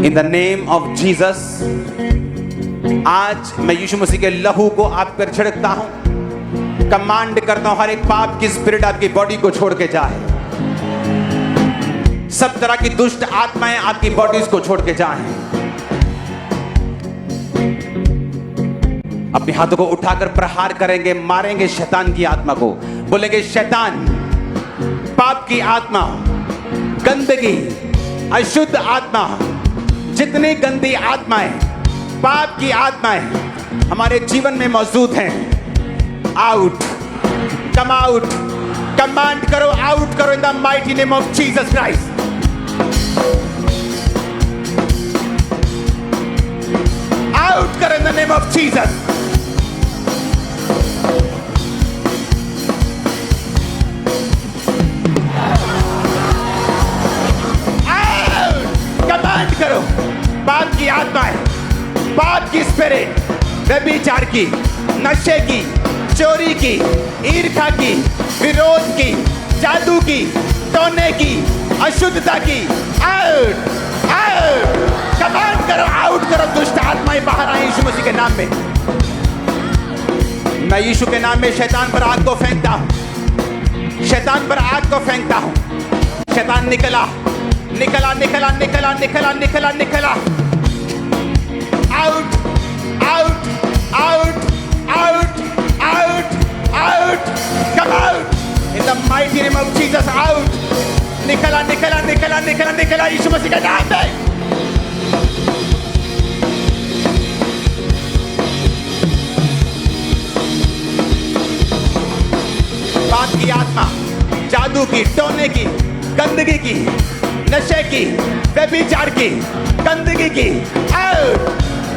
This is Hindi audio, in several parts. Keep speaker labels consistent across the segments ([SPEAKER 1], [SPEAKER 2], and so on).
[SPEAKER 1] In the name of Jesus, आज मैं यीशु मसीह के लहू को आप पर छिड़कता हूं। कमांड करता हूं, हर एक पाप की स्पिरिट आपकी बॉडी को छोड़ के जाए। सब तरह की दुष्ट आत्माएं आपकी बॉडीज को छोड़ के जाएं। अपने हाथों को उठाकर प्रहार करेंगे, मारेंगे शैतान की आत्मा को। बोलेंगे, शैतान, पाप की आत्मा, गंदगी, अशुद्ध आत्मा, जितनी गंदी आत्माएं, पाप की आत्माएं हमारे जीवन में मौजूद हैं, आउट, कम आउट, कमांड करो, आउट करो in the mighty name of Jesus Christ. Out करो in the name of Jesus. करो, पाप की आत्माएं, पाप की स्पिरिट, व्यभिचार की, नशे की, चोरी की, ईर्ष्या की, विरोध की, जादू की, टोने की, अशुद्धता की, आउट, आउट, कमांड करो, आउट करो। दुष्ट आत्माएं बाहर आए यीशु मसीह के नाम में। मैं यीशु के नाम में शैतान पर आग को फेंकता हूं, शैतान पर आग को फेंकता हूं। शैतान निकला, निकला, निकला, निकला, निकला, निकला, निकला। Out, out, out, out, out, out, come out in the mighty name of Jesus. Out, निकला, निकला, निकला, निकला, निकला यीशु मसीह के नाम में। पाप की आत्मा, जादू की, टोने की, गंदगी की, नशे की, व्यभिचार की, गंदगी की, आउट,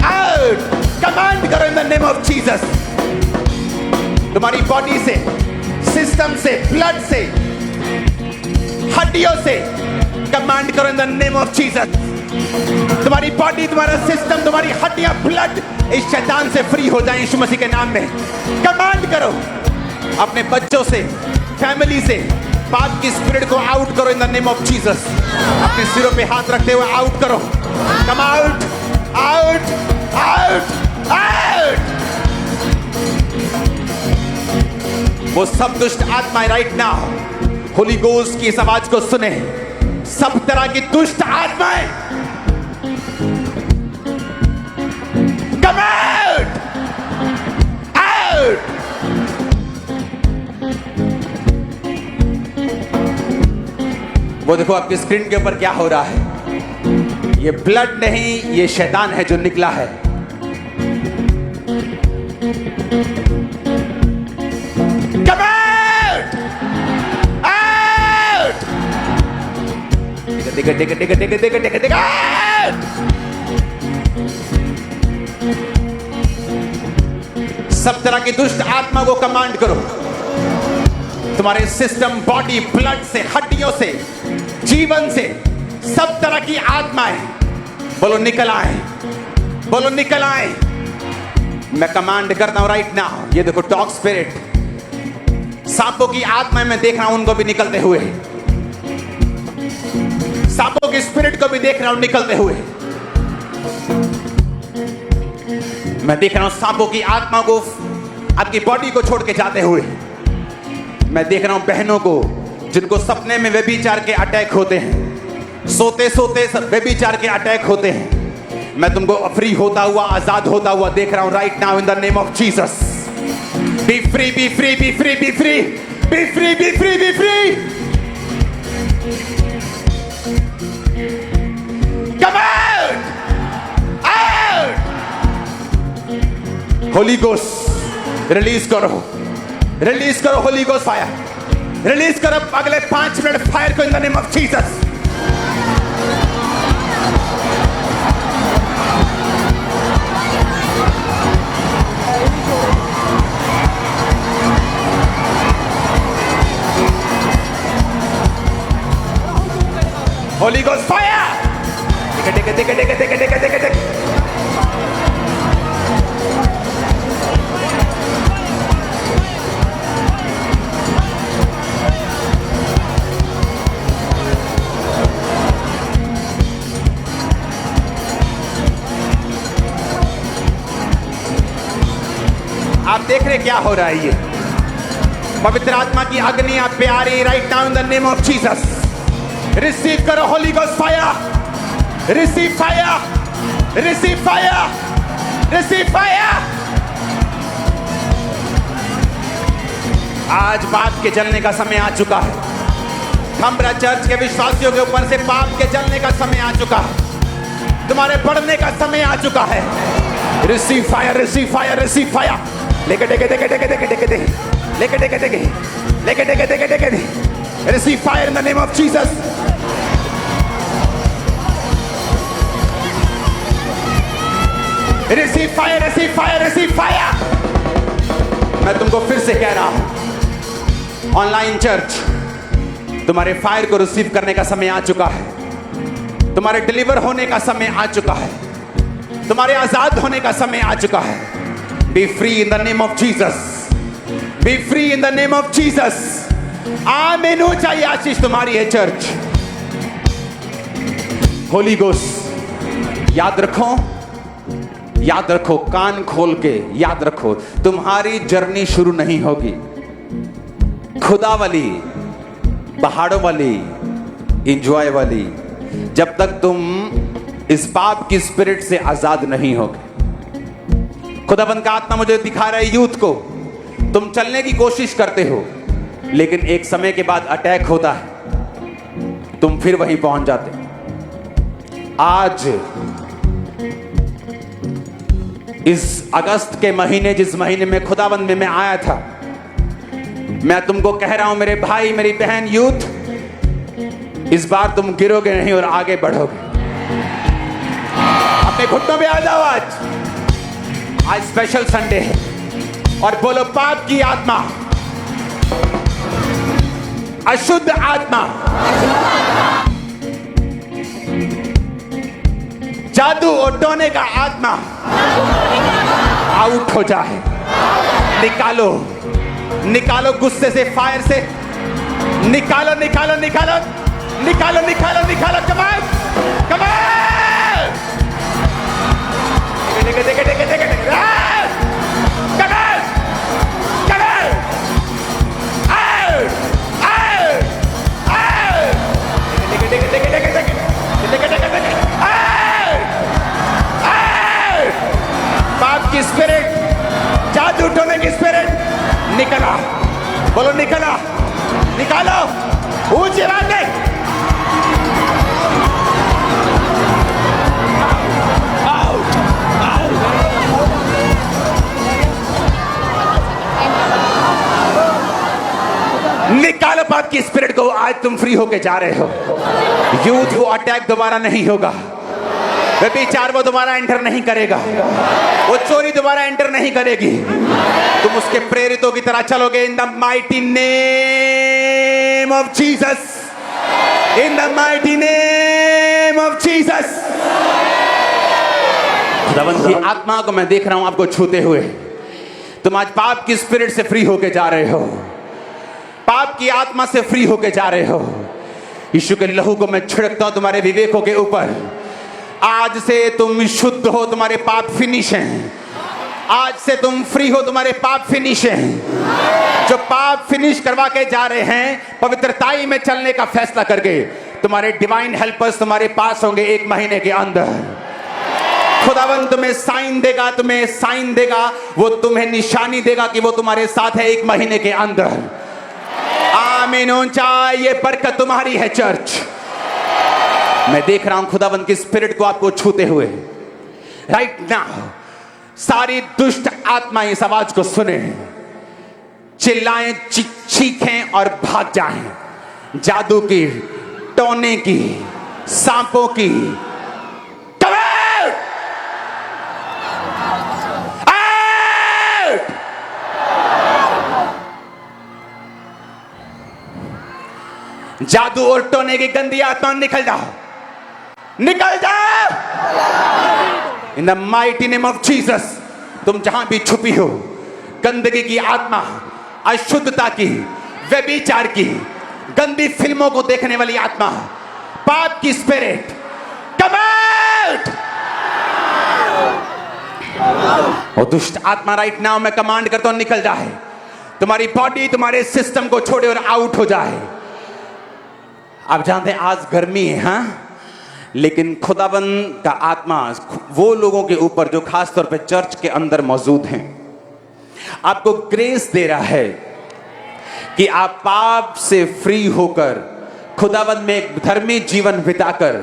[SPEAKER 1] आउट, कमांड करो in the name of Jesus. तुम्हारी बॉडी से, सिस्टम से, ब्लड से, हड्डियों से कमांड करो in the name of Jesus. तुम्हारी बॉडी, तुम्हारा सिस्टम, तुम्हारी हड्डियां, ब्लड इस शैतान से फ्री हो जाए यीशु मसीह के नाम में। कमांड करो अपने बच्चों से, फैमिली से, पाप की स्पिरिट को आउट करो in the name of Jesus. अपने सिरों पे हाथ रखते हुए आउट करो। Come out, out, out, out. वो सब दुष्ट आत्माएं राइट नाउ होली गोस्ट की इस आवाज को सुने। सब तरह की दुष्ट आत्माएं कम आउट, आउट। वो देखो आपकी स्क्रीन के ऊपर क्या हो रहा है। ये ब्लड नहीं, ये शैतान है जो निकला है। Come out! Out! Dig out! सब तरह की दुष्ट आत्मा को कमांड करो। तुम्हारे सिस्टम, बॉडी, ब्लड से, हड्डियों से, जीवन से, सब तरह की आत्माएं बोलो निकल आए, बोलो निकल आए। मैं कमांड करता हूं राइट नाउ। ये देखो टॉक स्पिरिट, सांपों की आत्माएं मैं देख रहा हूं उनको भी निकलते हुए। सांपों की स्पिरिट को भी देख रहा हूं निकलते हुए। मैं देख रहा हूं सांपों की आत्मा को आपकी बॉडी को छोड़ के जाते हुए। मैं देख रहा हूं बहनों को जिनको सपने में व्यभिचार के अटैक होते हैं, सोते सोते व्यभिचार के अटैक होते हैं। मैं तुमको फ्री होता हुआ, आजाद होता हुआ देख रहा हूं right now in the name of Jesus. B free, B free, B free, B free, B free, B free, B free. Come out, out. Holi ghost release करो, रिलीज करो होली गोस्ट फायर, रिलीज करो अगले 5 मिनट फायर को इन the name of Jesus. Holi ghost fire. हम देख रहे क्या हो रहा है। ये पवित्र आत्मा की अग्नि आप पे आ रही right now in the name of Jesus. Receive करो holy ghost fire, receive fire, receive fire, receive fire. आज पाप के जलने का समय आ चुका है। खंबरा चर्च के विश्वासियों के ऊपर से पाप के जलने का समय आ चुका है। तुम्हारे बढ़ने का समय आ चुका है। Receive fire, receive fire, receive fire. लेके देखे देखे देखे देखे देखे देखे लेके देखे देखे लेके देखे देखे देखे देखे। Receive fire in the name of Jesus. Receive fire, receive fire, receive fire. मैं तुमको फिर से कह रहा हूं, ऑनलाइन चर्च, तुम्हारे फायर को रिसीव करने का समय आ चुका है। तुम्हारे डिलीवर होने का समय आ चुका है। तुम्हारे आजाद होने का समय आ चुका है। B free in the name of Jesus. B free in the name of Jesus. आमीन हो चाहिए आशीष तुम्हारी है चर्च। होली गोस्ट याद रखो, याद रखो, कान खोल के याद रखो, तुम्हारी जर्नी शुरू नहीं होगी खुदा वाली, पहाड़ों वाली, इंजॉय वाली, जब तक तुम इस पाप की स्पिरिट से आजाद नहीं होगे। खुदाबंद का आत्मा मुझे दिखा रहा है यूथ को, तुम चलने की कोशिश करते हो लेकिन एक समय के बाद अटैक होता है, तुम फिर वहीं पहुंच जाते। आज इस अगस्त के महीने, जिस महीने में खुदाबंद में मैं आया था, मैं तुमको कह रहा हूं मेरे भाई, मेरी बहन, यूथ, इस बार तुम गिरोगे नहीं और आगे बढ़ोगे। अपने घुटनों पे आ जाओ। आज स्पेशल संडे है और बोलो, पाप की आत्मा, अशुद्ध आत्मा, जादू और टोने का आत्मा आउट हो जाए। निकालो, निकालो गुस्से से, फायर से निकालो, निकालो, निकालो, निकालो, निकालो, निकालो। कमाल, कमाल, देखे देखे देखे देखे देखे, कमाल, कमाल, देखे देखे देखे देखे देखे देखे देखे देखे। पाप की स्पिरिट, जादू टोने की स्पिरिट निकला। बोलो निकला, निकालो, ऊंची आवाज में। निकालो पाप की स्पिरिट को। आज तुम फ्री होके जा रहे हो। यूथ, वो अटैक दोबारा नहीं होगा। व्यभिचार वो दोबारा एंटर नहीं करेगा। वो चोरी दोबारा एंटर नहीं करेगी। तुम उसके प्रेरितों की तरह चलोगे। इन the mighty name of Jesus, in the mighty name of Jesus. खुदावंद की आत्मा को मैं देख रहा हूं आपको छूते हुए। तुम आज पाप की स्पिरिट से फ्री होके जा रहे हो। पाप की आत्मा से फ्री होके जा रहे हो। यीशु के लहू को मैं छिड़कता हूं तुम्हारे विवेकों के ऊपर। आज से तुम शुद्ध हो, तुम्हारे पाप फिनिश हैं। आज से तुम फ्री हो, तुम्हारे पाप फिनिश हैं। जो पाप फिनिश करवा के जा रहे हैं, पवित्रताई में चलने का फैसला करके, तुम्हारे डिवाइन हेल्पर्स तुम्हारे पास होंगे 1 महीने के अंदर। खुदावंद तुम्हें साइन देगा, तुम्हें साइन देगा, वो तुम्हें निशानी देगा कि वो तुम्हारे साथ है 1 महीने के अंदर। आमीन। ये बरकत तुम्हारी है चर्च। मैं देख रहा हूं खुदावंद की स्पिरिट को आपको छूते हुए राइट नाउ। सारी दुष्ट आत्माएं इस आवाज को सुने, चिल्लाएं, चीखें और भाग जाएं। जादू की, टोने की, सांपों की, जादू और टोने की गंदी आत्मा निकल जाओ, निकल जाओ इन the mighty name of Jesus. तुम जहां भी छुपी हो, गंदगी की आत्मा, अशुद्धता की, व्यभिचार की, गंदी फिल्मों को देखने वाली आत्मा, पाप की स्पिरिट, कम आउट। और दुष्ट आत्मा राइट नाउ मैं कमांड करता हूं निकल जाए, तुम्हारी बॉडी तुम्हारे सिस्टम को छोड़े और आउट हो जाए। आप जानते हैं आज गर्मी है, हाँ, लेकिन खुदाबंद का आत्मा वो लोगों के ऊपर जो खास तौर पे चर्च के अंदर मौजूद हैं, आपको ग्रेस दे रहा है कि आप पाप से फ्री होकर खुदाबंद में एक धर्मी जीवन बिताकर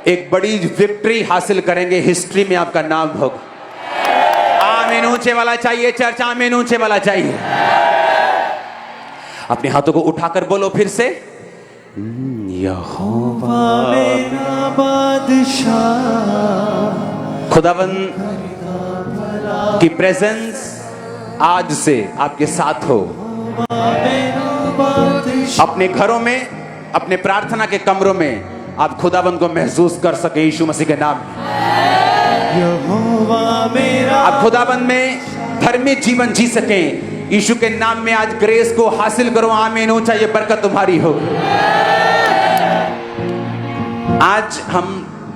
[SPEAKER 1] एक बड़ी विक्ट्री हासिल करेंगे। हिस्ट्री में आपका नाम होगा। आमीन ऊंचे वाला चाहिए चर्च, आमीन ऊंचे वाला चाहिए। अपने हाथों को उठाकर बोलो फिर से, यहोवा मेरा बादशाह। खुदाबंद की प्रेजेंस आज से आपके साथ हो, अपने घरों में, अपने प्रार्थना के कमरों में आप खुदाबंद को महसूस कर सके यीशु मसीह के नाम में। आप खुदाबंद में धर्मी जीवन जी सकें यीशु के नाम में। आज ग्रेस को हासिल करो, आमीन ऊंचा, ये बरकत तुम्हारी हो। आज हम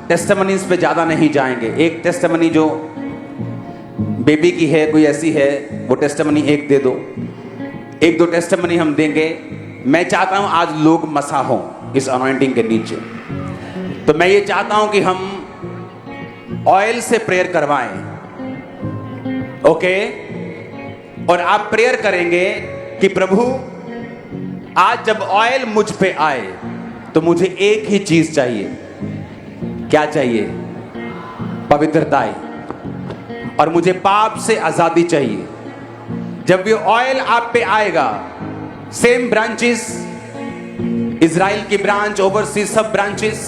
[SPEAKER 1] टेस्टिमनीज पे ज्यादा नहीं जाएंगे। एक टेस्टिमनी जो बेबी की है, कोई ऐसी है, वो टेस्टिमनी एक दे दो, एक दो टेस्टिमनी हम देंगे। मैं चाहता हूं आज लोग मसा हो इस अनॉइंटिंग के नीचे, तो मैं ये चाहता हूं कि हम ऑयल से प्रेयर करवाएं, ओके? और आप प्रेयर करेंगे कि प्रभु आज जब ऑयल मुझ पे आए तो मुझे एक ही चीज चाहिए। क्या चाहिए? पवित्रताई, और मुझे पाप से आजादी चाहिए। जब ये ऑयल आप पे आएगा, सेम ब्रांचेस, इजराइल की ब्रांच, ओवरसीज सब ब्रांचेस,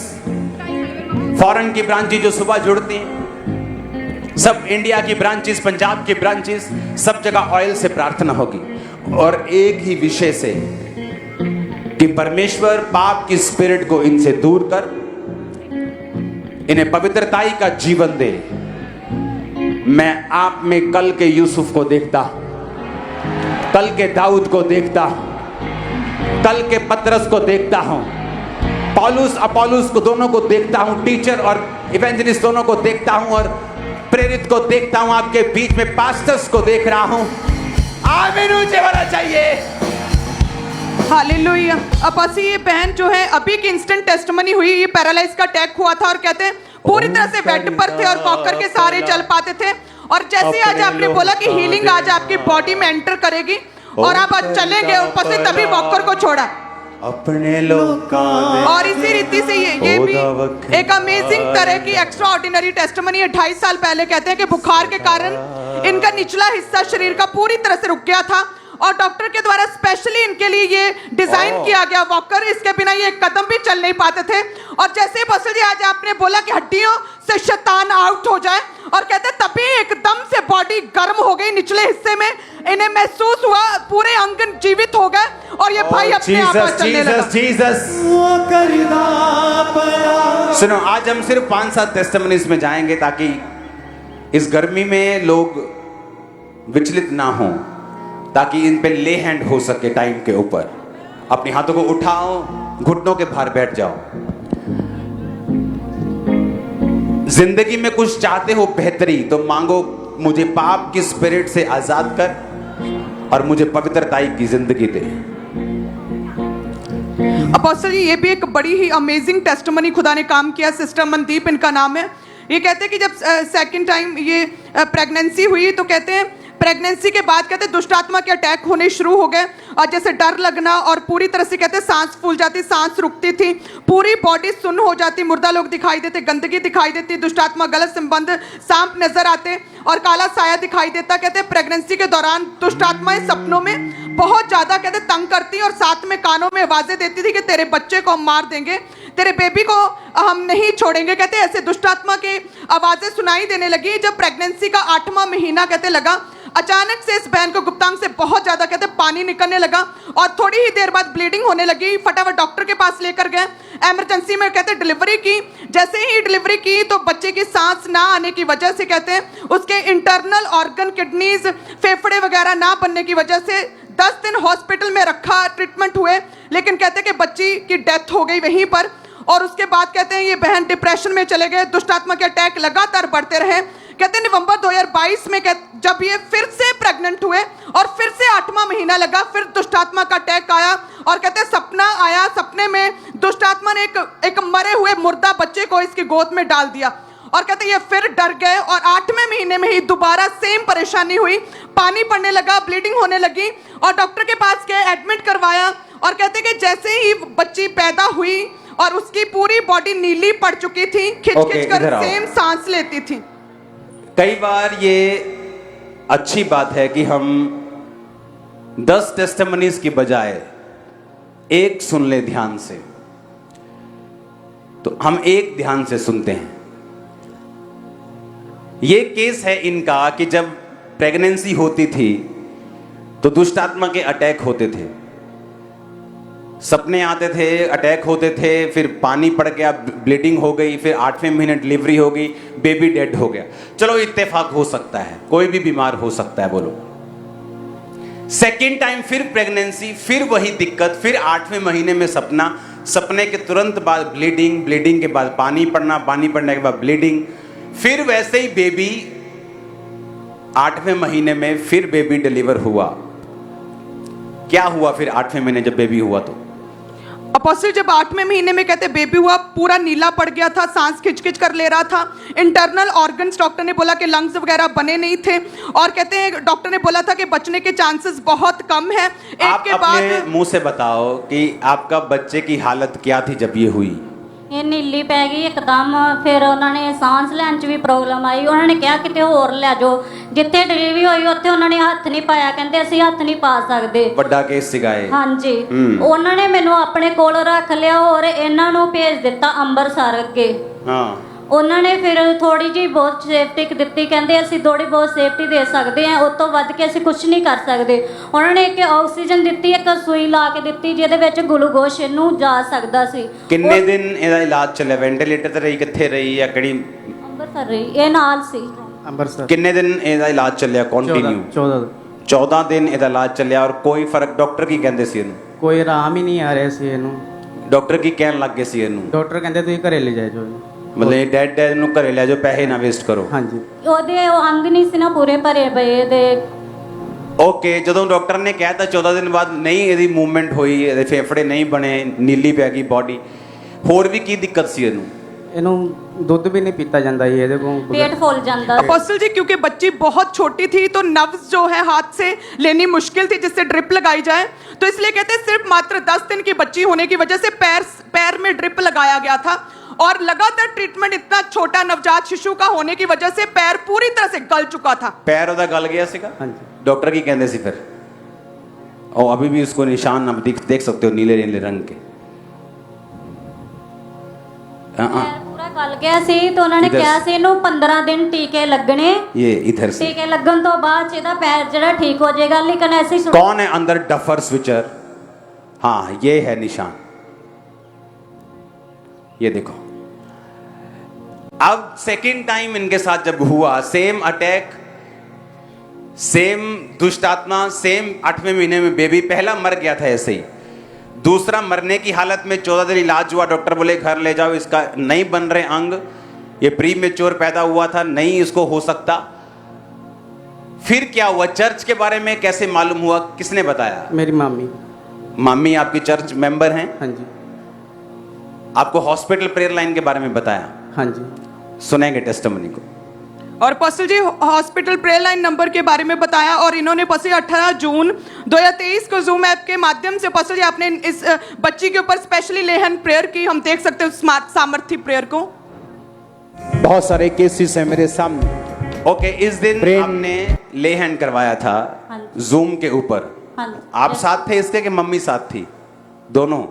[SPEAKER 1] फॉरेन की ब्रांचेस जो सुबह जुड़ती हैं, सब इंडिया की ब्रांचेस, पंजाब की ब्रांचेस, सब जगह ऑयल से प्रार्थना होगी और एक ही विषय से कि परमेश्वर पाप की स्पिरिट को इनसे दूर कर इन्हें पवित्रताई का जीवन दे। मैं आप में कल के यूसुफ को देखता, कल के दाऊद को देखता, कल के पतरस को देखता हूं, पौलुस अपोलुस को दोनों को देखता हूं, टीचर और इवेंजलिस्ट दोनों को देखता हूं और प्रेरित को देखता हूं। आपके बीच में पास्टर्स को देख रहा हूं। आमीन ऊंचे वाला चाहिए।
[SPEAKER 2] हालेलुया। अपासी ये बहन जो है अभी की इंस्टेंट टेस्टिमनी हुई, ये पैरालाइज का अटैक हुआ था और कहते हैं पूरी तरह से बेड पर थे और वॉकर के सहारे चल पाते थे। और जैसे आज आपने बोला कि हीलिंग आज आपकी बॉडी में एंटर करेगी और आप आज चलेंगे ऊपर से, तभी वॉकर को छोड़ा
[SPEAKER 1] अपने लोग।
[SPEAKER 2] और इसी रीति से ये भी एक अमेजिंग तरह की एक्स्ट्रा ऑर्डिनरी टेस्टिमनी है। 2.5 साल पहले कहते हैं कि बुखार के कारण इनका निचला हिस्सा शरीर का पूरी तरह से रुक गया था और डॉक्टर के द्वारा स्पेशली इनके लिए ये डिजाइन किया गया वॉकर, इसके बिना ये एक कदम भी चल नहीं पाते थे। और जैसे ही बसु जी आज आपने बोला कि हड्डियों से शैतान आउट हो जाए, और कहते तभी एकदम से बॉडी गर्म हो गई निचले हिस्से में, इन्हें महसूस हुआ पूरे अंग जीवित हो गए और ये भाई अपने आप चलने लगा।
[SPEAKER 1] सुनो, आज हम सिर्फ 5-7 टेस्टिमनीज में जाएंगे ताकि इस गर्मी में लोग विचलित ना हो, ताकि इन पे ले हैंड हो सके टाइम के ऊपर। अपने हाथों को उठाओ, घुटनों के भार बैठ जाओ। जिंदगी में कुछ चाहते हो बेहतरी, तो मांगो मुझे पाप की स्पिरिट से आजाद कर और मुझे पवित्रताई की जिंदगी दे।
[SPEAKER 2] अपोस्टल जी ये भी एक बड़ी ही अमेजिंग टेस्टिमनी खुदा ने काम किया। सिस्टर मनदीप इनका नाम है। ये कहते हैं कि जब सेकंड टाइम ये प्रेगनेंसी हुई तो कहते हैं प्रेगनेंसी के बाद कहते हैं दुष्ट आत्मा के अटैक होने शुरू हो गए और जैसे डर लगना और पूरी तरह से कहते हैं सांस फूल जाती, सांस रुकती थी, पूरी बॉडी सुन्न हो जाती, मुर्दा लोग दिखाई देते, गंदगी दिखाई देती, दुष्ट आत्मा, गलत संबंध, सांप नजर आते और काला साया दिखाई देता। कहते हैं प्रेगनेंसी के दौरान दुष्ट आत्माएं सपनों में बहुत ज्यादा कहते तंग करती और साथ में कानों में आवाजें देती थी कि तेरे बच्चे को हम मार देंगे, तेरे बेबी को हम नहीं छोड़ेंगे। कहते ऐसे दुष्ट आत्मा की आवाजें सुनाई देने लगी। जब प्रेगनेंसी का 8वां महीना कहते लगा, अचानक से इस बहन को गुप्तांग से बहुत ज्यादा कहते पानी निकलने लगा और थोड़ी ही देर बाद ब्लीडिंग होने लगी। फटाफट डॉक्टर के पास लेकर गए, इमरजेंसी में कहते डिलीवरी की। जैसे ही डिलीवरी की तो बच्चे की सांस ना आने की वजह से कहते हैं उसके इंटरनल ऑर्गन, किडनीज, फेफड़े वगैरह ना बनने की वजह से 10 दिन हॉस्पिटल में रखा, ट्रीटमेंट हुए, लेकिन कहते हैं कि बच्ची की डेथ हो गई वहीं पर। और उसके बाद कहते हैं ये बहन डिप्रेशन में चले गए, दुष्ट आत्मा के अटैक लगातार बढ़ते रहे। कहते नवंबर 2022 में जब ये फिर से प्रेग्नेंट हुए और फिर से 8वां महीना लगा, फिर दुष्टात्मा का अटैक आया और कहते सपना आया, सपने में दुष्टात्मा ने एक मरे हुए मुर्दा बच्चे को इसकी गोद में डाल दिया और कहते ये फिर डर गए और 8वें महीने में ही दोबारा सेम परेशानी हुई, पानी पड़ने लगा, ब्लीडिंग होने लगी और डॉक्टर के पास गए, एडमिट करवाया और कहते कि जैसे ही बच्ची पैदा हुई और उसकी पूरी बॉडी नीली पड़ चुकी थी, खिंच खिंच कर सेम सांस लेती थी।
[SPEAKER 1] कई बार ये अच्छी बात है कि हम 10 टेस्टिमनीज की बजाय एक सुन ले ध्यान से, तो हम एक ध्यान से सुनते हैं। ये केस है इनका कि जब प्रेगनेंसी होती थी तो दुष्ट आत्मा के अटैक होते थे, सपने आते थे, अटैक होते थे, फिर पानी पड़ गया, ब्लीडिंग हो गई, फिर 8वें महीने डिलीवरी हो गई, बेबी डेड हो गया। चलो इत्तेफाक हो सकता है, कोई भी बीमार हो सकता है, बोलो। सेकेंड टाइम फिर प्रेगनेंसी, फिर वही दिक्कत, फिर 8वें महीने में सपना, सपने के तुरंत बाद ब्लीडिंग, ब्लीडिंग के बाद पानी पड़ना, पानी पड़ने के बाद ब्लीडिंग, फिर वैसे ही बेबी 8वें महीने में फिर बेबी डिलीवर हुआ। क्या हुआ फिर 8वें महीने जब बेबी हुआ? तो
[SPEAKER 2] अपोस्टल जब 8वें महीने में कहते बेबी हुआ, पूरा नीला पड़ गया था, सांस खिंच कर ले रहा था, इंटरनल ऑर्गन्स डॉक्टर ने बोला कि लंग्स वगैरह बने नहीं थे और कहते हैं डॉक्टर ने बोला था कि बचने के चांसेस बहुत कम है।
[SPEAKER 1] आप अपने मुंह से बताओ कि आपका बच्चे की हालत क्या थी जब ये हुई?
[SPEAKER 3] ਇਹ ਨੀਲੀ ਪੈ ਗਈ ਇੱਕਦਮ, ਫਿਰ ਉਹਨਾਂ ਨੇ ਸਾਂਸ ਲੈਣ 'ਚ ਵੀ ਪ੍ਰੋਬਲਮ ਆਈ। ਉਹਨਾਂ ਨੇ ਕਿਹਾ ਕਿਤੇ ਹੋਰ ਲੈ ਜਾਓ, ਜਿੱਥੇ ਡਿਲੀਵਰੀ ਹੋਈ ਉੱਥੇ ਉਹਨਾਂ ਨੇ ਹੱਥ ਨਹੀਂ ਪਾਇਆ, ਕਹਿੰਦੇ ਅਸੀਂ ਹੱਥ ਨਹੀਂ ਪਾ ਸਕਦੇ।
[SPEAKER 1] ਵੱਡਾ ਕੇਸ ਸੀਗਾ ਇਹ।
[SPEAKER 3] ਹਾਂਜੀ, ਉਹਨਾਂ ਨੇ ਮੈਨੂੰ ਆਪਣੇ ਕੋਲ ਰੱਖ ਲਿਆ ਔਰ ਇਹਨਾਂ ਨੂੰ ਭੇਜ ਦਿੱਤਾ ਅੰਮ੍ਰਿਤਸਰ ਅੱਗੇ।
[SPEAKER 1] ਹਾਂ,
[SPEAKER 3] ਉਹਨਾਂ ਨੇ ਫਿਰ ਥੋੜੀ ਜਿਹੀ ਬਹੁਤ ਸੇਫਟੀ ਦਿੱਤੀ, ਕਹਿੰਦੇ ਅਸੀਂ ਥੋੜੀ ਬਹੁਤ ਸੇਫਟੀ ਦੇ ਸਕਦੇ ਹਾਂ, ਉਸ ਤੋਂ ਵੱਧ ਕੇ ਅਸੀਂ ਕੁਝ ਨਹੀਂ ਕਰ ਸਕਦੇ। ਉਹਨਾਂ ਨੇ ਇੱਕ ਆਕਸੀਜਨ ਦਿੱਤੀ, ਇੱਕ ਸੂਈ ਲਾ ਕੇ ਦਿੱਤੀ ਜਿਹਦੇ ਵਿੱਚ ਗਲੂਕੋਸ਼ ਇਹਨੂੰ ਜਾ ਸਕਦਾ ਸੀ।
[SPEAKER 1] ਕਿੰਨੇ ਦਿਨ ਇਹਦਾ ਇਲਾਜ ਚੱਲਿਆ? ਵੈਂਟੀਲੇਟਰ ਤੇ ਰਹੀ, ਕਿੱਥੇ ਰਹੀ ਜਾਂ ਕਿਹੜੀ?
[SPEAKER 3] ਅੰਮ੍ਰਿਤਸਰ ਰਹੀ, ਇਹ ਨਾਲ ਸੀ
[SPEAKER 4] ਅੰਮ੍ਰਿਤਸਰ।
[SPEAKER 1] ਕਿੰਨੇ ਦਿਨ ਇਹਦਾ ਇਲਾਜ ਚੱਲਿਆ ਕੰਟੀਨਿਊ? 14 ਦਿਨ ਇਹਦਾ ਇਲਾਜ ਚੱਲਿਆ ਔਰ ਕੋਈ ਫਰਕ? ਡਾਕਟਰ ਕੀ ਕਹਿੰਦੇ ਸੀ ਇਹਨੂੰ?
[SPEAKER 4] ਕੋਈ ਆਰਾਮ ਹੀ ਨਹੀਂ ਆ ਰਿਹਾ ਸੀ ਇਹਨੂੰ।
[SPEAKER 1] ਡਾਕਟਰ ਕੀ ਕਹਿਣ ਲੱਗ ਗਏ ਸੀ ਇਹਨੂੰ?
[SPEAKER 4] ਡਾਕਟਰ ਕਹਿੰਦੇ ਤੁਸੀਂ ਘਰੇ ਲੈ ਜਾਓ।
[SPEAKER 1] ਮਤਲਬ ਡੈਡ ਨੂੰ ਘਰੇ ਲੈ ਜਾਓ, ਪੈਸੇ ਨਾ ਵੇਸਟ ਕਰੋ।
[SPEAKER 4] ਹਾਂਜੀ,
[SPEAKER 3] ਉਹਦੇ ਉਹ ਅੰਗ ਨਹੀਂ ਸੀ ਨਾ ਪੂਰੇ ਭਰੇ ਪਏ ਦੇ।
[SPEAKER 1] ਓਕੇ, ਜਦੋਂ ਡਾਕਟਰ ਨੇ ਕਹਿ ਤਾ 14 ਦਿਨ ਬਾਅਦ ਨਹੀਂ ਇਹਦੀ ਮੂਵਮੈਂਟ ਹੋਈ, ਇਹਦੇ ਫੇਫੜੇ ਨਹੀਂ ਬਣੇ, ਨੀਲੀ ਪੈ ਗਈ ਬੋਡੀ, ਹੋਰ ਵੀ ਕੀ ਦਿੱਕਤ ਸੀ ਇਹਨੂੰ?
[SPEAKER 4] ਇਹਨੂੰ ਦੁੱਧ ਵੀ ਨਹੀਂ ਪੀਤਾ ਜਾਂਦਾ ਸੀ ਇਹਦੇ ਕੋਲ।
[SPEAKER 3] पेट फूल जाता है।
[SPEAKER 2] अपोस्टल जी क्योंकि बच्ची बहुत छोटी थी तो नब्ज जो है हाथ से लेनी मुश्किल थी जिससे ड्रिप लगाई जाए, तो इसलिए कहते हैं सिर्फ मात्र 10 दिन की बच्ची होने की वजह से पैर में ड्रिप लगाया गया था और लगातार ट्रीटमेंट, इतना छोटा नवजात शिशु का होने की वजह से पैर पूरी तरह से गल चुका था।
[SPEAKER 1] पैर ਉਹਦਾ गल गया ਸੀਗਾ।
[SPEAKER 4] ਹਾਂਜੀ,
[SPEAKER 1] डॉक्टर की कहते सी फिर? और अभी भी उसको निशान आप देख सकते हो, नीले नीले रंग के।
[SPEAKER 3] पैर पूरा गल गया ਸੀ ਤੇ ਉਹਨਾਂ ਨੇ
[SPEAKER 1] इधर
[SPEAKER 3] ਕਿਹਾ
[SPEAKER 1] से।
[SPEAKER 3] ਸੀ ਇਹਨੂੰ 15 ਦਿਨ ਟੀਕੇ ਲੱਗਣੇ।
[SPEAKER 1] ये इधर से
[SPEAKER 3] ਟੀਕੇ ਲੱਗਣ ਤੋਂ ਬਾਅਦ 'ਚ ਇਹਦਾ ਪੈਰ ਜਿਹੜਾ ਠੀਕ ਹੋ ਜਾਏਗਾ, ਲੇਕਿਨ ਐਸੀ
[SPEAKER 1] कौन है अंदर डफर स्विचर? हाँ, ये है निशान, ये देखो। अब सेकंड टाइम इनके साथ जब हुआ, सेम अटैक, सेम दुष्ट आत्मा, सेम 8वें महीने में बेबी, पहला मर गया था ऐसे ही, दूसरा मरने की हालत में 14 दिन इलाज हुआ, डॉक्टर बोले घर ले जाओ, इसका नहीं बन रहे अंग, ये प्री मेच्योर पैदा हुआ था, नहीं इसको हो सकता। फिर क्या हुआ? चर्च के बारे में कैसे मालूम हुआ? किसने बताया?
[SPEAKER 4] मेरी मामी।
[SPEAKER 1] मामी आपकी चर्च मेंबर हैं?
[SPEAKER 4] हाँ जी,
[SPEAKER 1] आपको हॉस्पिटल प्रेयर लाइन के बारे में बताया?
[SPEAKER 4] हाँ जी।
[SPEAKER 2] सुनेंगे टेस्टिमनी को। और पॉस्टल जी हॉस्पिटल प्रेयर लाइन नंबर के बारे में बताया और इन्होंने पॉस्टल 18 जून 2023 को जूम ऐप के माध्यम से पॉस्टल जी आपने इस बच्ची के ऊपर स्पेशली लेहन प्रेयर की, हम देख सकते हैं स्मार्ट सामर्थ्य प्रेयर को।
[SPEAKER 5] बहुत सारे केसेस हैं मेरे सामने।
[SPEAKER 1] ओके, इस दिन आपने ले हैंड करवाया था जूम के ऊपर। आप साथ थे इसके कि मम्मी साथ थी? दोनों,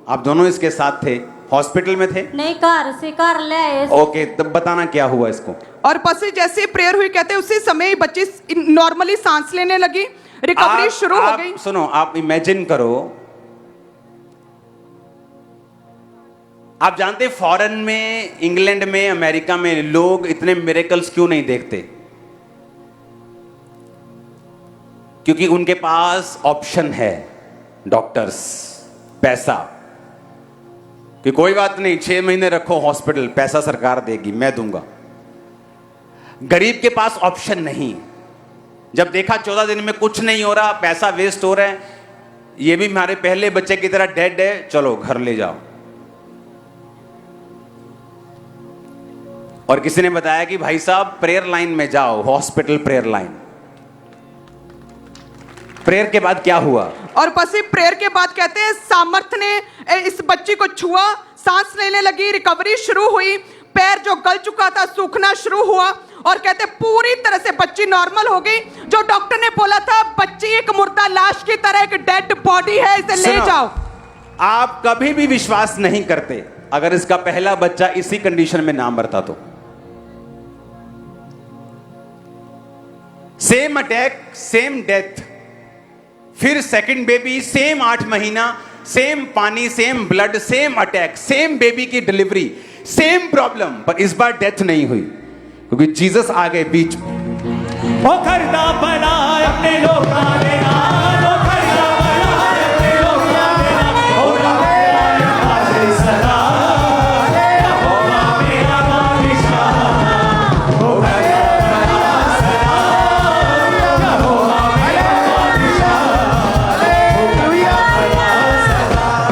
[SPEAKER 1] आप दोनों इसके साथ थे? हॉस्पिटल में थे?
[SPEAKER 3] नहीं, घर से घर ले आए।
[SPEAKER 1] ओके, तब बताना क्या हुआ इसको।
[SPEAKER 2] और पसी जैसे प्रेयर हुई कहते हैं उसी समय ही बच्ची नॉर्मली सांस लेने लगी, रिकवरी शुरू हो गई।
[SPEAKER 1] सुनो, आप इमेजिन करो, आप जानते फॉरेन में, इंग्लैंड में, अमेरिका में लोग इतने मिरेकल्स क्यों नहीं देखते? क्योंकि उनके पास ऑप्शन है, डॉक्टर्स, पैसा, कि कोई बात नहीं 6 महीने रखो हॉस्पिटल, पैसा सरकार देगी, मैं दूंगा। गरीब के पास ऑप्शन नहीं। जब देखा 14 दिन में कुछ नहीं हो रहा, पैसा वेस्ट हो रहा है, ये भी हमारे पहले बच्चे की तरह डेड है, चलो घर ले जाओ। और किसी ने बताया कि भाई साहब प्रेयर लाइन में जाओ, हॉस्पिटल प्रेयर लाइन। प्रेयर के बाद क्या हुआ?
[SPEAKER 2] और पसी प्रेयर के बाद कहते हैं सामर्थ ने इस बच्ची को छुआ, सांस लेने लगी, रिकवरी शुरू हुई, पैर जो गल चुका था सूखना शुरू हुआ, और कहते पूरी तरह से बच्ची नॉर्मल हो गई। जो डॉक्टर ने बोला था बच्ची एक मुर्दा लाश की तरह, एक डेड बॉडी है, इसे ले जाओ।
[SPEAKER 1] आप कभी भी विश्वास नहीं करते अगर इसका पहला बच्चा इसी कंडीशन में ना मरता तो। सेम अटैक, सेम डेथ, फिर सेकंड बेबी, सेम 8 महीना, सेम पानी, same blood, same attack, same baby की डिलीवरी, सेम प्रॉब्लम, पर इस बार डेथ नहीं हुई क्योंकि जीसस आ गए बीच में।
[SPEAKER 6] वो करना बना अपने लोग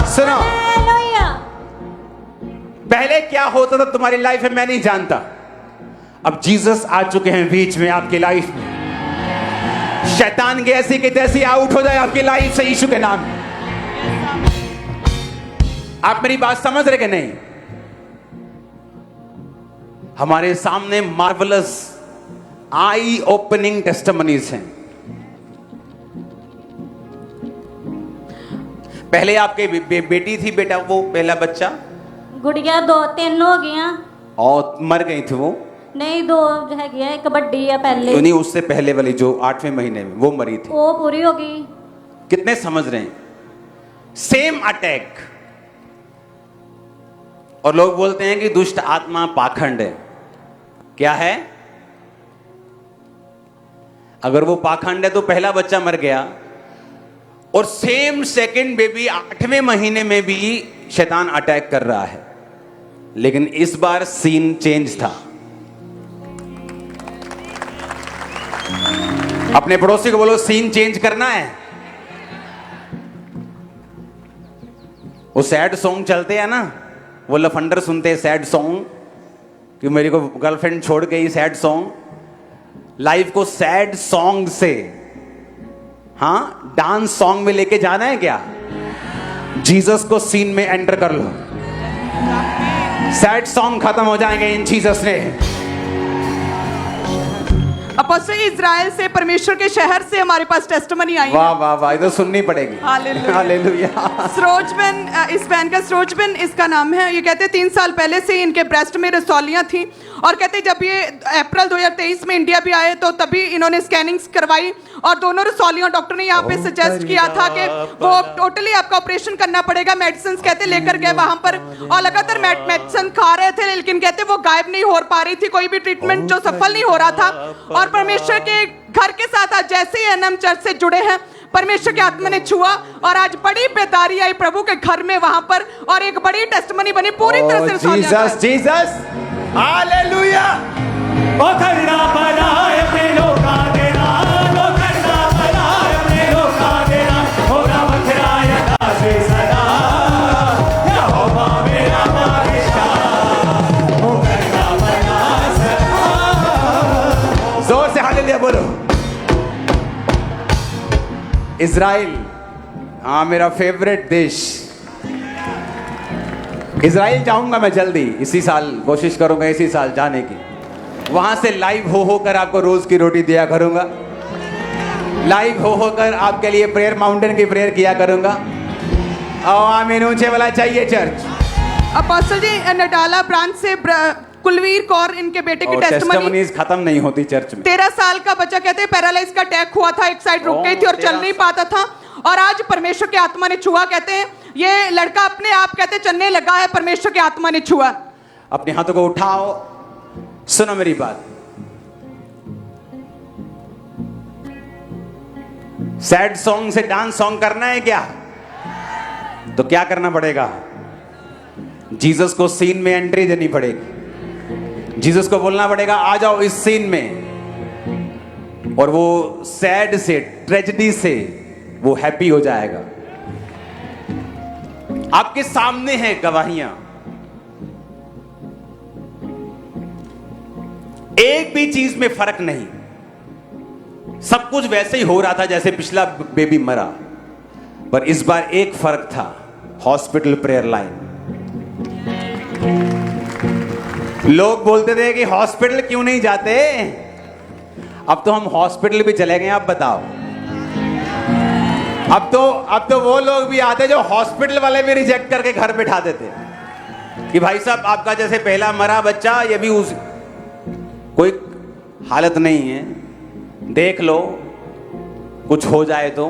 [SPEAKER 1] सुनो, पहले क्या होता था तुम्हारी लाइफ में मैं नहीं जानता, अब जीसस आ चुके हैं बीच में आपकी लाइफ में। शैतान के ऐसी की तैसी आउट हो जाए आपकी लाइफ से यीशु के नाम। आप मेरी बात समझ रहे कि नहीं? हमारे सामने मार्वलस आई ओपनिंग टेस्टिमनीज हैं। पहले आपके बेटी थी, बेटा वो पहला बच्चा,
[SPEAKER 3] गुड़िया 2-3 हो गया
[SPEAKER 1] और मर गई थी वो।
[SPEAKER 3] नहीं 2 है गया, एक बड़ी है पहले,
[SPEAKER 1] नहीं उससे पहले वाली जो 8वें महीने में वो मरी थी,
[SPEAKER 3] वो पूरी हो गई।
[SPEAKER 1] कितने समझ रहे हैं? Same attack. और लोग बोलते हैं कि दुष्ट आत्मा पाखंड है। क्या है? अगर वो पाखंड है तो पहला बच्चा मर गया, और सेम सेकंड बेबी 8वें महीने में भी शैतान अटैक कर रहा है, लेकिन इस बार सीन चेंज था। अपने पड़ोसी को बोलो सीन चेंज करना है। वो सैड सॉन्ग चलते हैं ना, वो लफंडर सुनते हैं सैड सॉन्ग कि मेरी को गर्लफ्रेंड छोड़ गई, सैड सॉन्ग। लाइफ को सैड सॉन्ग से हाँ डांस सॉन्ग में लेके जाना है क्या? जीसस को सीन में एंटर कर लो, सैड सॉन्ग खत्म हो जाएंगे इन जीसस ने।
[SPEAKER 2] अपोस्टल इजराइल से, परमेश्वर के शहर से हमारे पास टेस्टिमनी आई है।
[SPEAKER 1] वाह वाह वाह, इधर सुननी पड़ेगी।
[SPEAKER 2] हालेलुया।
[SPEAKER 1] हालेलुया।
[SPEAKER 2] सरोजबेन, इस बहन का सरोजबेन इसका नाम है। ये कहते 3 साल पहले से इनके ब्रेस्ट में रसौलियां थी, और कहते जब ये अप्रैल 2023 में इंडिया भी आए तो तभी इन्होंने स्कैनिंग्स करवाई, और दोनों रसौलियां डॉक्टर ने यहाँ पे सजेस्ट किया था कि वो टोटली आपका ऑपरेशन करना पड़ेगा। मेडिसिन कहते लेकर गए वहां पर, और लगातार मेडिसिन खा रहे थे, लेकिन कहते वो गायब नहीं हो पा रही थी, कोई भी ट्रीटमेंट जो सफल नहीं हो रहा था। और परमेश्वर के घर के साथ आज जैसे ही एनएम चर्च से जुड़े हैं, परमेश्वर की आत्मा ने छुआ, और आज बड़ी बेदारी आई प्रभु के घर में वहां पर, और एक बड़ी टेस्टिमनी बनी पूरी तरह से।
[SPEAKER 1] Jesus Jesus, hallelujah.
[SPEAKER 6] वो करना बना अपने लोग देना, वो करना बना अपने लोग देना, होगा बखराया दासे सदा, या होगा मेरा बादशाह, वो करना बना सदा।
[SPEAKER 1] जोर से हालेलुया बोलो। इजराइल, हाँ मेरा फेवरेट देश। इजराइल जाऊंगा मैं जल्दी, इसी साल कोशिश करूंगा इसी साल जाने की। वहां से लाइव हो कर आपको रोज की रोटी दिया करूंगा, लाइव हो कर आपके लिए प्रेयर माउंटेन की प्रेयर किया करूंगा। आमीन ऊंचे वाला चाहिए चर्च।
[SPEAKER 2] अपोस्टल जी नडाला ब्रांच से कुलवीर कौर, इनके बेटे की टेस्टिमनी
[SPEAKER 1] खत्म नहीं होती चर्च में।
[SPEAKER 2] 13 साल का बच्चा कहते पैरालाइज का अटैक हुआ था, एक साइड रुक गई थी और चल नहीं पाता था, और आज परमेश्वर की आत्मा ने छुआ। कहते हैं ये लड़का अपने आप कहते चलने लगा है, परमेश्वर की आत्मा ने छुआ।
[SPEAKER 1] अपने हाथों को उठाओ, सुनो मेरी बात। सैड सॉन्ग से डांस सॉन्ग करना है क्या? तो क्या करना पड़ेगा? जीसस को सीन में एंट्री देनी पड़ेगी। जीसस को बोलना पड़ेगा आ जाओ इस सीन में, और वो सैड से, ट्रेजेडी से वो हैप्पी हो जाएगा। आपके सामने हैं गवाहियां, एक भी चीज में फर्क नहीं, सब कुछ वैसे ही हो रहा था जैसे पिछला बेबी मरा, पर इस बार एक फर्क था, हॉस्पिटल प्रेयर लाइन। लोग बोलते थे कि हॉस्पिटल क्यों नहीं जाते, अब तो हम हॉस्पिटल भी चले गए। आप बताओ, अब तो वो लोग भी आते जो हॉस्पिटल वाले भी रिजेक्ट करके घर बैठा देते कि भाई साहब आपका जैसे पहला मरा बच्चा, ये भी उस कोई हालत नहीं है, देख लो कुछ हो जाए तो।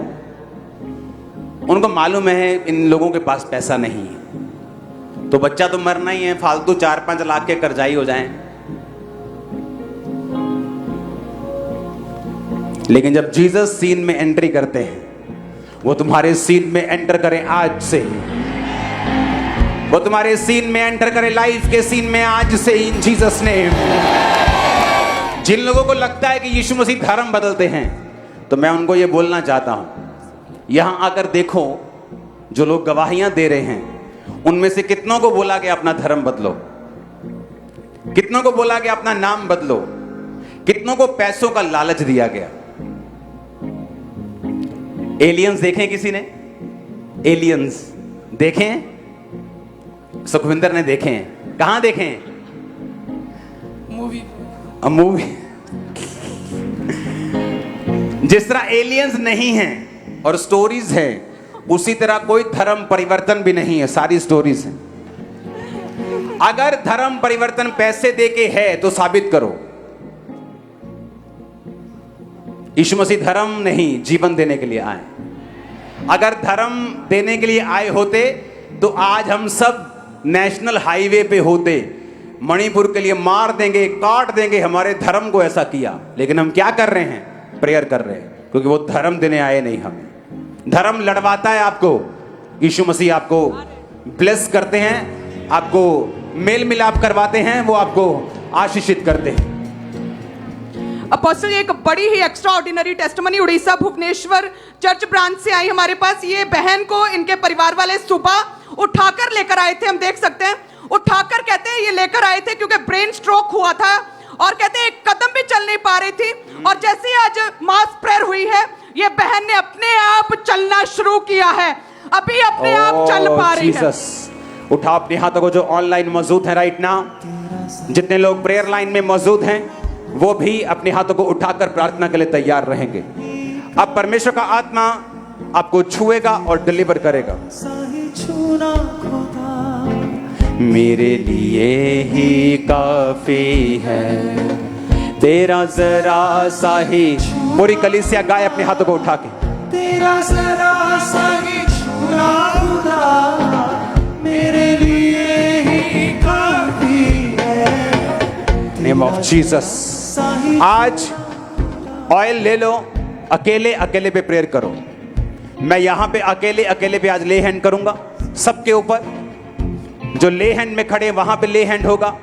[SPEAKER 1] उनको मालूम है इन लोगों के पास पैसा नहीं है, तो बच्चा तो मरना ही है, फालतू 4-5 लाख के कर्जाई हो जाएं। लेकिन जब जीसस सीन में एंट्री करते हैं, वो तुम्हारे सीन में एंटर करें आज से, वो तुम्हारे सीन में एंटर करें, लाइफ के सीन में आज से, इन जीसस नेम। जिन लोगों को लगता है कि यीशु मसीह धर्म बदलते हैं, तो मैं उनको ये बोलना चाहता हूं, यहां आकर देखो जो लोग गवाहियां दे रहे हैं, उनमें से कितनों को बोला कि अपना धर्म बदलो, कितनों को बोला कि अपना नाम बदलो, कितनों को पैसों का लालच दिया गया। एलियंस देखें किसी ने? एलियंस देखें? सुखविंदर ने देखे हैं? कहां देखे हैं? मूवी। जिस तरह एलियंस नहीं हैं और स्टोरीज हैं, उसी तरह कोई धर्म परिवर्तन भी नहीं है, सारी स्टोरीज हैं। अगर धर्म परिवर्तन पैसे देके है तो साबित करो। यीशु मसीह धर्म नहीं, जीवन देने के लिए आए। अगर धर्म देने के लिए आए होते तो आज हम सब नेशनल हाईवे पे होते, मणिपुर के लिए मार देंगे, काट देंगे, हमारे धर्म को ऐसा किया। लेकिन हम क्या कर रहे हैं? प्रेयर कर रहे हैं, क्योंकि वो धर्म देने आए नहीं हमें। धर्म लड़वाता है आपको, यीशु मसीह आपको ब्लेस करते हैं, आपको मेल मिलाप करवाते हैं, वो आपको आशीषित करते हैं।
[SPEAKER 2] अपोस्टल, एक बड़ी ही extraordinary testimony Orissa Bhubaneswar church branch से आई हमारे पास। ये बहन को इनके परिवार वाले सुबह उठाकर लेकर आए थे, हम देख सकते हैं, उठाकर कहते हैं ये लेकर आए थे क्योंकि ब्रेन स्ट्रोक हुआ था, और कहते हैं एक कदम भी चल नहीं पा रही थी। और जैसे ही आज मास प्रेयर हुई है, ये बहन ने अपने आप चलना शुरू किया है, अभी अपने आप चल पा रही है।
[SPEAKER 1] उठा अपने हाथों को, जो ऑनलाइन मौजूद है राइट नाउ, जितने लोग प्रेयर लाइन में मौजूद हैं, वो भी अपने हाथों को उठाकर प्रार्थना के लिए तैयार रहेंगे। अब परमेश्वर का आत्मा आपको छुएगा और डिलीवर करेगा। मेरे लिए ही काफी है तेरा जरा सा ही, पूरी कलीसिया गाए अपने हाथों को उठा के,
[SPEAKER 6] तेरा जरा सा ही छूना खुदा, मेरे लिए ही काफी है।
[SPEAKER 1] Name of Jesus. आज ऑयल ले लो, अकेले अकेले पे प्रेयर करो। मैं यहां पे अकेले अकेले पे आज ले हैंड करूंगा सबके ऊपर। जो ले हैंड में खड़े हैं वहां पे ले हैंड होगा,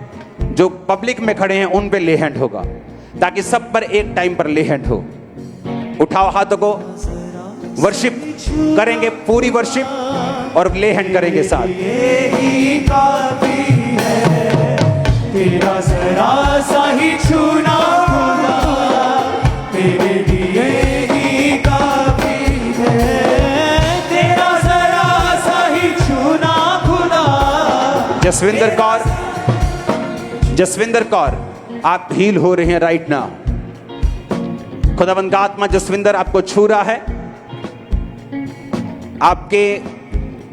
[SPEAKER 1] जो पब्लिक में खड़े हैं उन पे ले हैंड होगा, ताकि सब पर एक टाइम पर ले हैंड हो। उठाओ हाथों को, वर्शिप करेंगे, पूरी वर्शिप, और ले हैंड करेंगे साथ।
[SPEAKER 6] तेरा जरा सा ही छूना खुदा, तेरे लिए ही काफी है। तेरा जरा सा ही छूना खुदा।
[SPEAKER 1] जसविंदर कौर, आप हील हो रहे हैं राइट नाउ। खुदावंद का आत्मा जसविंदर आपको छू रहा है, आपके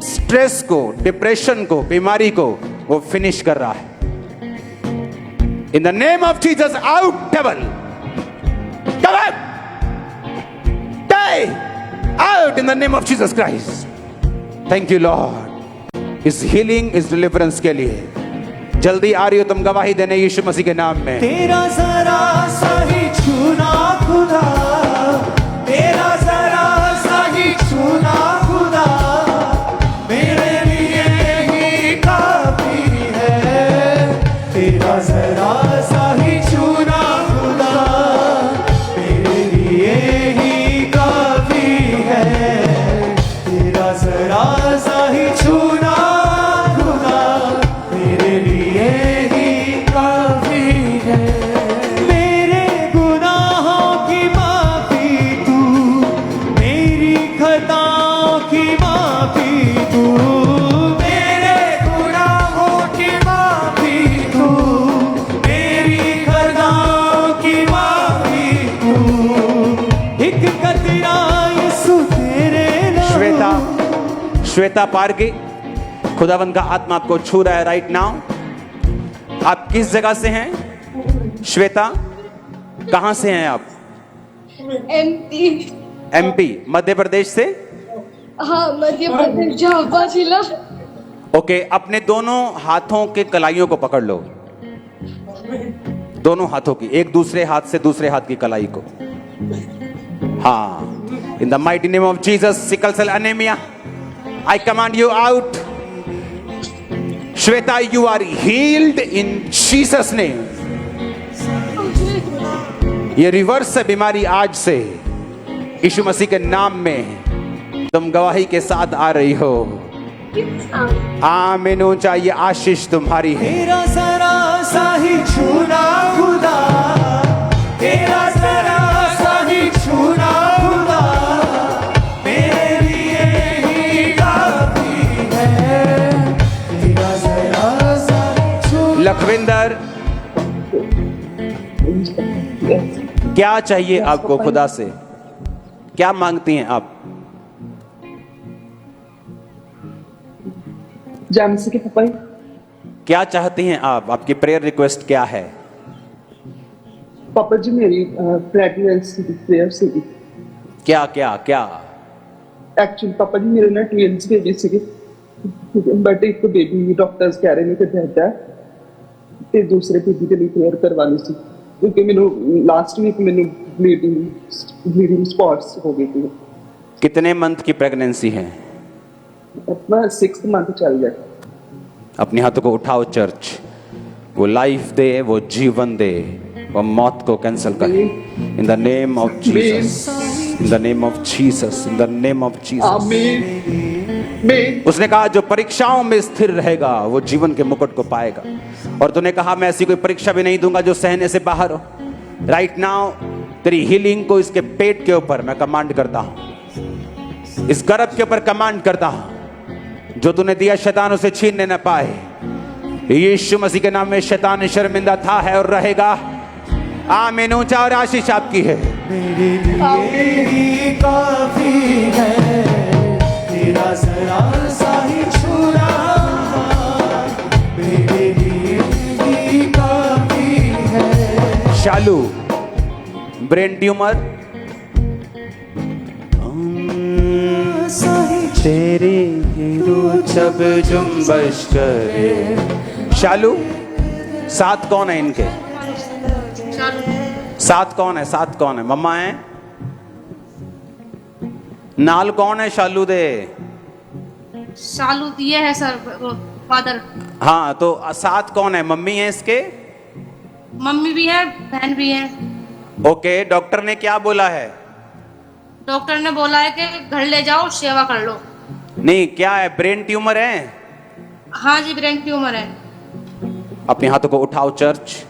[SPEAKER 1] स्ट्रेस को, डिप्रेशन को, बीमारी को वो फिनिश कर रहा है। In the name of Jesus, out devil, come out, die out in the name of Jesus Christ. Thank you Lord, इस healing, इस deliverance के लिए। जल्दी आ रही हो तुम गवाही देने यीशु मसीह के नाम में।
[SPEAKER 6] तेरा जरा सा ही छूना खुदा, तेरा जरा सा ही छूना खुदा, मेरे लिए ही काफी है। तेरा जरा
[SPEAKER 1] श्वेता पारगे, खुदावंद का आत्मा आपको छू रहा है राइट नाउ। आप किस जगह से हैं श्वेता? कहां से हैं आप? एमपी, मध्य प्रदेश से?
[SPEAKER 7] हाँ, मध्य प्रदेश, झाबुआ जिला।
[SPEAKER 1] ओके, अपने दोनों हाथों के कलाइयों को पकड़ लो, दोनों हाथों की, एक दूसरे हाथ से दूसरे हाथ की कलाई को। हाँ, in the mighty name of Jesus, sickle cell anemia, I command you out. Shweta, you are healed in Jesus name. ये रिवर्स है बीमारी आज से, यीशु मसीह के नाम में तुम गवाही के साथ आ रही हो। आमीन। ऊंचा ये आशीष तुम्हारी है।
[SPEAKER 6] तेरा जरा सा ही छूना खुदा, तेरा जरा सा ही छूना खुदा, मेरे लिए ही काफी है। तेरा जरा सा छूना।
[SPEAKER 1] लखविंदर, क्या चाहिए आपको खुदा से? क्या मांगती हैं आप?
[SPEAKER 8] जामसी के पापा।
[SPEAKER 1] क्या चाहती हैं आप? आपकी प्रेयर रिक्वेस्ट क्या है?
[SPEAKER 8] पापा जी, मेरी प्रेगनेंसी की प्रेयर से
[SPEAKER 1] क्या क्या क्या?
[SPEAKER 8] एक्चुअली पापा जी, मेरे ना ट्विंस बेबी से बट एक तो बेबी डॉक्टर्स कह रहे ने कि बेहतर है, ਤੇ दूसरे बेबी के लिए प्रेयर करवानी सी, क्योंकि मैंने लास्ट वीक मैंने ब्लीडिंग स्पॉट्स हो गई थी।
[SPEAKER 1] कितने मंथ की प्रेगनेंसी है?
[SPEAKER 8] अपना 6th मंथ चल गया।
[SPEAKER 1] अपने हाथों को उठाओ चर्च। वो लाइफ दे, वो जीवन दे, वो मौत को कैंसिल करे। इन the name of Jesus, in the name of Jesus, in the name of Jesus.
[SPEAKER 8] आमीन।
[SPEAKER 1] उसने कहा जो परीक्षाओं में स्थिर रहेगा वो जीवन के मुकुट को पाएगा। और तूने कहा मैं ऐसी कोई परीक्षा भी नहीं दूंगा जो सहने से बाहर हो। राइट नाउ तेरी हीलिंग को इसके पेट के ऊपर मैं कमांड करता हूं, इस गर्भ के ऊपर कमांड करता हूं। जो तूने दिया शैतान उसे छीनने न पाए। यीशु मसीह के नाम में शैतान शर्मिंदा था, है और रहेगा। आमीन। ऊंचा और आशीष आपकी है।
[SPEAKER 6] मेरे लिए ही काफी है। तेरा जरा सा ही छूना मेरे लिए ही काफी है।
[SPEAKER 1] शालू, ब्रेन ट्यूमर, तेरे हीरो जब जुम्बश करे। शालू, साथ कौन है इनके? साथ कौन है? साथ कौन है? मम्मा है? नाल कौन है? शालू दे।
[SPEAKER 7] शालू ये है सर, फादर।
[SPEAKER 1] हाँ, तो साथ कौन है? मम्मी है इसके?
[SPEAKER 7] मम्मी भी है, बहन भी है।
[SPEAKER 1] ओके, डॉक्टर ने क्या बोला है?
[SPEAKER 7] डॉक्टर ने बोला है कि घर ले जाओ, सेवा कर लो।
[SPEAKER 1] नहीं, क्या है? ब्रेन ट्यूमर है?
[SPEAKER 7] हाँ जी, ब्रेन ट्यूमर है।
[SPEAKER 1] अपने हाथों को उठाओ चर्च।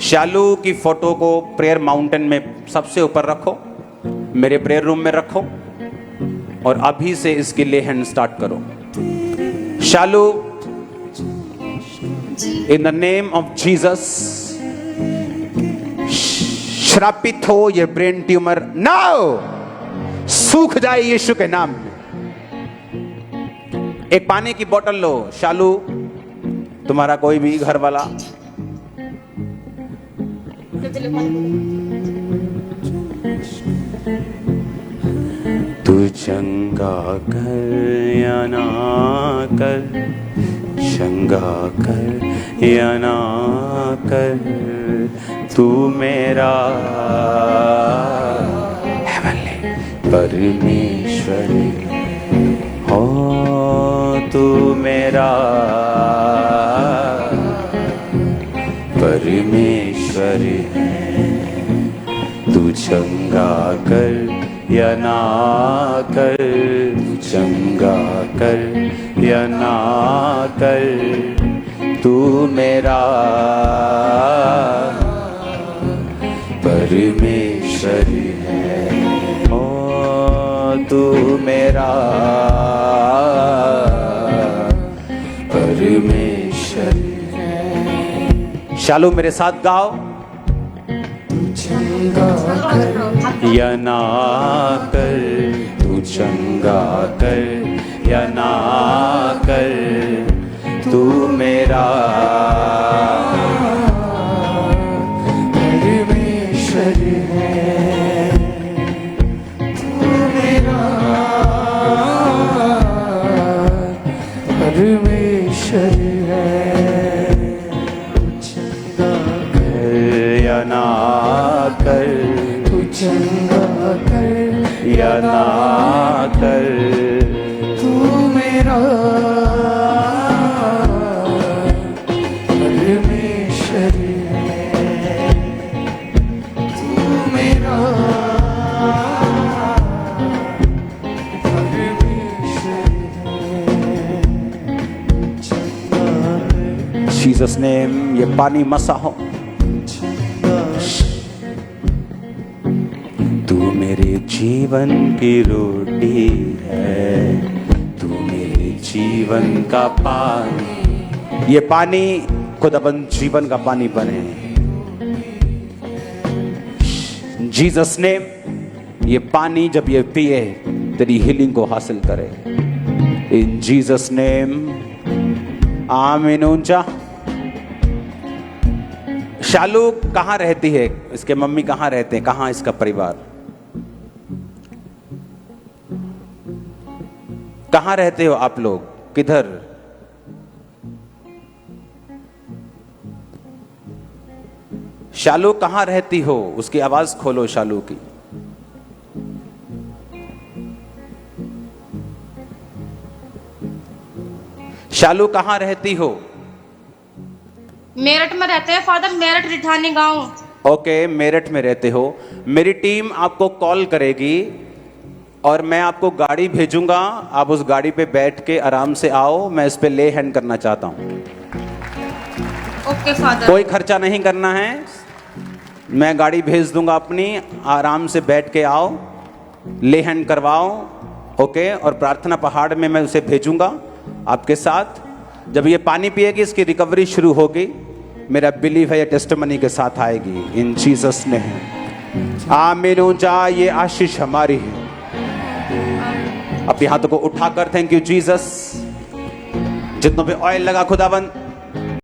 [SPEAKER 1] शालू की फोटो को प्रेयर माउंटेन में सबसे ऊपर रखो, मेरे प्रेयर रूम में रखो, और अभी से इसकी ले हैंड स्टार्ट करो। Shalu, in the name of Jesus, श्रापित हो ये ब्रेन ट्यूमर नाउ, सूख जाए यीशु के नाम में। एक पानी की बोतल लो। शालू, तुम्हारा कोई भी घर वाला? तू चंगा कर या ना कर, चंगा कर या ना कर, तू मेरा परमेश्वर हो, तू मेरा परमेश्वर है। तू चंगा कर या ना कर, तू चंगा कर या ना कर, तू मेरा परमेश्वर है। तू मेरा परमेश्वर है। शालू, मेरे साथ गाओ। या ना कर, तू चंगा कर या ना कर, तू मेरा
[SPEAKER 6] परमेश्वर है, तू मेरा परमेश्वर है। चंगा
[SPEAKER 1] कर या ना कर,
[SPEAKER 6] तू चंगा कर
[SPEAKER 1] या ना कर,
[SPEAKER 6] तू मेरा परमेश्वर है, तू मेरा परमेश्वर है। चंगा कर,
[SPEAKER 1] जीसस नेम। ये पानी मसा हो। तू मेरे जीवन की रोटी है, तू मेरे जीवन का पानी। ये पानी खुद अपन जीवन का पानी बने। जीसस ने ये पानी जब ये पिए तेरी हीलिंग को हासिल करे। इन जीसस नेम, आमीन। ऊंचा। शालू कहाँ रहती है? इसके मम्मी कहाँ रहते हैं? कहाँ इसका परिवार? कहाँ रहते हो आप लोग? किधर? शालू कहाँ रहती हो? उसकी आवाज खोलो शालू की। शालू कहाँ रहती हो?
[SPEAKER 7] मेरठ में रहते हैं फादर, मेरठ रिठानी गांव।
[SPEAKER 1] ओके, मेरठ में रहते हो। मेरी टीम आपको कॉल करेगी और मैं आपको गाड़ी भेजूंगा। आप उस गाड़ी पे बैठ के आराम से आओ। मैं इस पे ले हैंड करना चाहता हूं।
[SPEAKER 7] Okay father.
[SPEAKER 1] कोई खर्चा नहीं करना है। मैं गाड़ी भेज दूंगा अपनी। आराम से बैठ के आओ, ले हैंड करवाओ। ओके। और प्रार्थना पहाड़ में मैं उसे भेजूंगा आपके साथ। जब ये पानी पिएगी इसकी रिकवरी शुरू होगी। मेरा बिलीव है ये टेस्टिमनी के साथ आएगी। इन जीसस ने, आमीन। ऊंचा। ये आशीष हमारी है। अपने हाथों को उठाकर थैंक यू जीसस। जितनों पे ऑयल लगा खुदाबंद